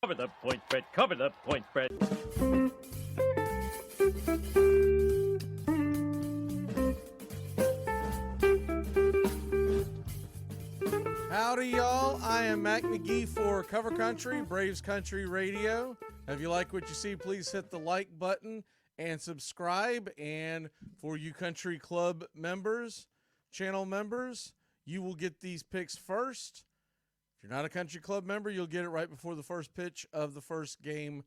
Cover the point spread. Cover the point spread. Howdy, y'all. I am Mac Magee for Cover Country, Braves Country Radio. If you like what you see, please hit the like button and subscribe. And for you country club members, channel members, you will get these picks first. If you're not a country club member, you'll get it right before the first pitch of the first game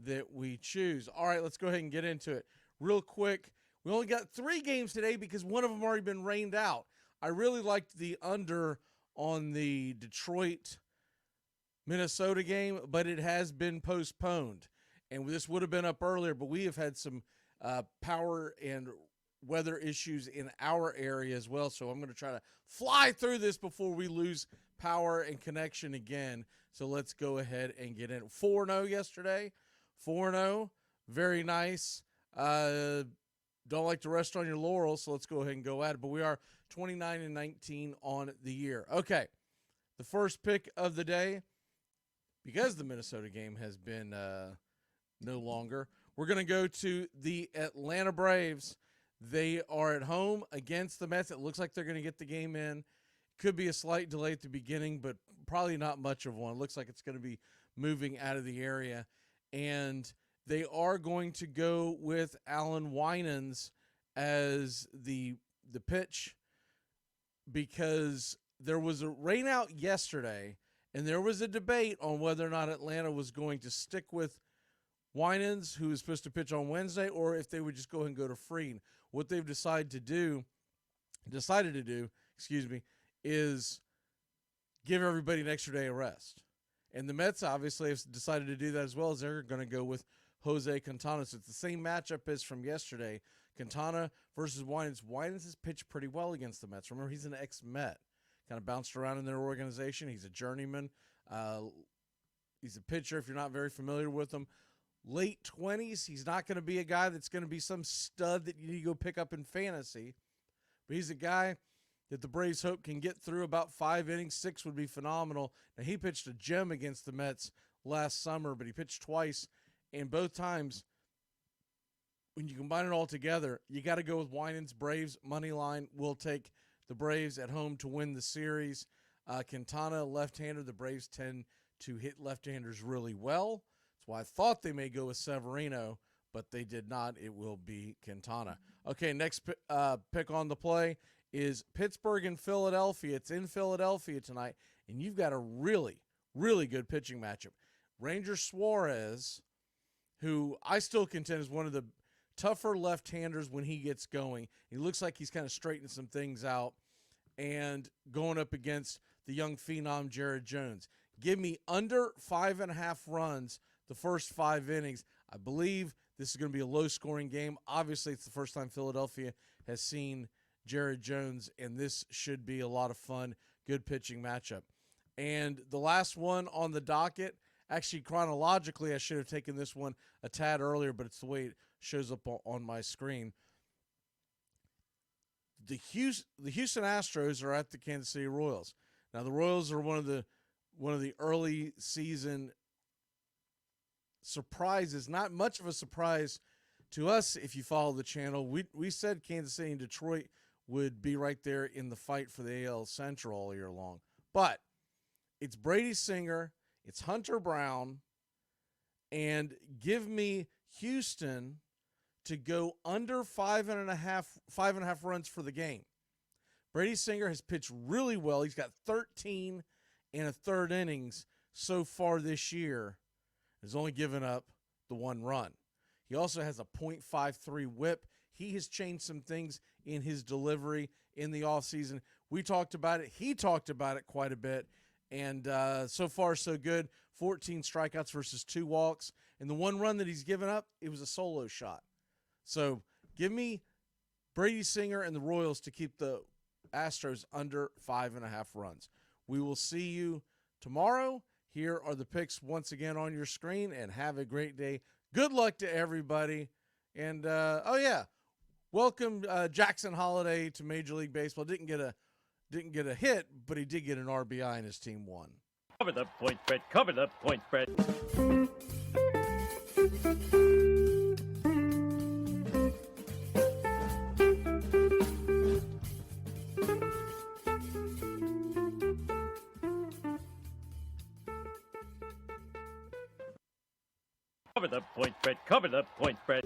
that we choose. All right, let's go ahead and get into it. Real quick, we only got 3 games today because one of them already been rained out. I really liked the under on the Detroit-Minnesota game, but it has been postponed. And this would have been up earlier, but we have had some power and weather issues in our area as well, so I'm going to try to fly through this before we lose power and connection again. So let's go ahead and get in. 4-0 yesterday. 4-0. Very nice. Don't like to rest on your laurels, so let's go ahead and go at it. But we are 29-19 on the year. Okay, the first pick of the day, because the Minnesota game has been no longer, we're going to go to the Atlanta Braves. They are at home against the Mets. It looks like they're going to get the game in. Could be a slight delay at the beginning, but probably not much of one. It looks like it's going to be moving out of the area. And they are going to go with Alan Winans as the pitch because there was a rain out yesterday, and there was a debate on whether or not Atlanta was going to stick with Winans, who is supposed to pitch on Wednesday, or if they would just go ahead and go to Freed. What they've decided to do, is give everybody an extra day of rest. And the Mets obviously have decided to do that as well, as they're going to go with Jose Quintana. So it's the same matchup as from yesterday. Quintana versus Winans. Winans has pitched pretty well against the Mets. Remember, he's an ex-Met. Kind of bounced around in their organization. He's a journeyman. He's a pitcher if you're not very familiar with him. Late 20s, he's not going to be a guy that's going to be some stud that you need to go pick up in fantasy. But he's a guy that the Braves hope can get through about 5 innings. 6 would be phenomenal. Now, he pitched a gem against the Mets last summer, but he pitched twice. And both times, when you combine it all together, you got to go with Winans. Braves money line will take the Braves at home to win the series. Quintana, left-hander. The Braves tend to hit left-handers really well. That's why I thought they may go with Severino, but they did not. It will be Quintana. Okay, next pick on the play is Pittsburgh and Philadelphia. It's in Philadelphia tonight, and you've got a really, really good pitching matchup. Ranger Suarez, who I still contend is one of the tougher left-handers when he gets going. He looks like he's kind of straightening some things out, and going up against the young phenom Jared Jones. Give me under 5.5 runs the first 5 innings. I believe this is going to be a low-scoring game. Obviously, it's the first time Philadelphia has seen Jared Jones, and this should be a lot of fun, good pitching matchup. And the last one on the docket, actually chronologically, I should have taken this one a tad earlier, but it's the way it shows up on my screen. The Houston Astros are at the Kansas City Royals. Now, the Royals are one of the early season surprises. Not much of a surprise to us if you follow the channel. We said Kansas City and Detroit would be right there in the fight for the AL Central all year long. But it's Brady Singer, it's Hunter Brown, and give me Houston to go under 5.5 runs for the game. Brady Singer has pitched really well. He's got 13 1/3 innings so far this year. Has only given up the 1 run. He also has a .53 whip. He has changed some things in his delivery in the offseason. We talked about it. He talked about it quite a bit. And so far, so good. 14 strikeouts versus 2 walks. And the 1 run that he's given up, it was a solo shot. So give me Brady Singer and the Royals to keep the Astros under 5.5 runs. We will see you tomorrow. Here are the picks once again on your screen, and have a great day. Good luck to everybody. And, welcome Jackson Holliday to Major League Baseball. Didn't get a hit, but he did get an RBI and his team won. Cover the point spread. Cover the point spread. Cover the point spread. Cover the point spread.